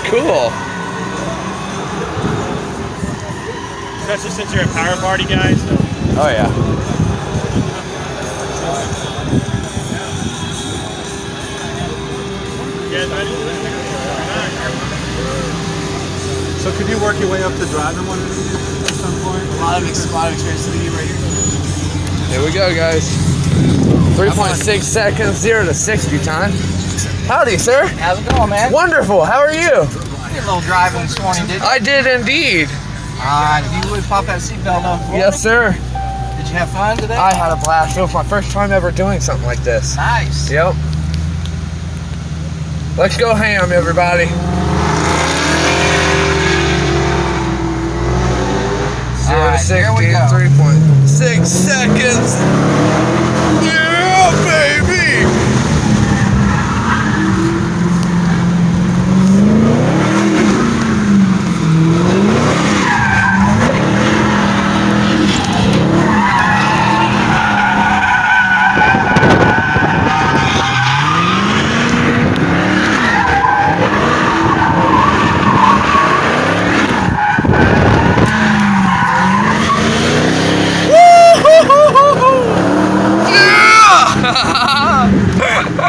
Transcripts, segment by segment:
cool. Especially since you're a power party guy. So. Oh yeah. You guys ready? So could you work your way up to driving one of these at some point? A lot of experience to be right here. Here we go, guys. 3.6 seconds, 0 to 60 time. Howdy, sir. How's it going, man? Wonderful. How are you? You did a little driving this morning, didn't you? I did indeed. If you would pop that seatbelt on for me. Yes, sir. Did you have fun today? I had a blast. It was my first time ever doing something like this. Nice. Yep. Let's go ham, everybody. 0 to 60 here we in go. 3.6 seconds. Yeah, baby.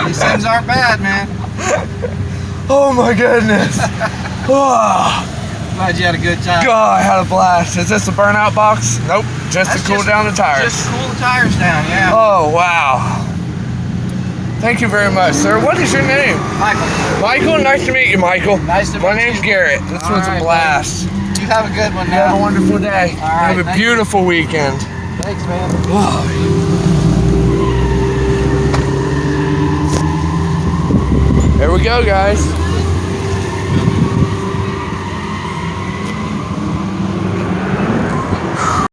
These things aren't bad, man. Oh my goodness. Oh, Glad you had a good time. God, I had a blast. Is this a burnout box? Nope, just That's to cool down the tires. Just to cool the tires down, yeah. Oh, wow. Thank you very much, sir. What is your name? Michael, Michael, nice to meet you, Michael. Nice to meet My name's you. Garrett. This All was a right, blast. you have a good one You have a now. wonderful day. All right, Have a thank you. beautiful weekend. Thanks, man. Here we go, guys.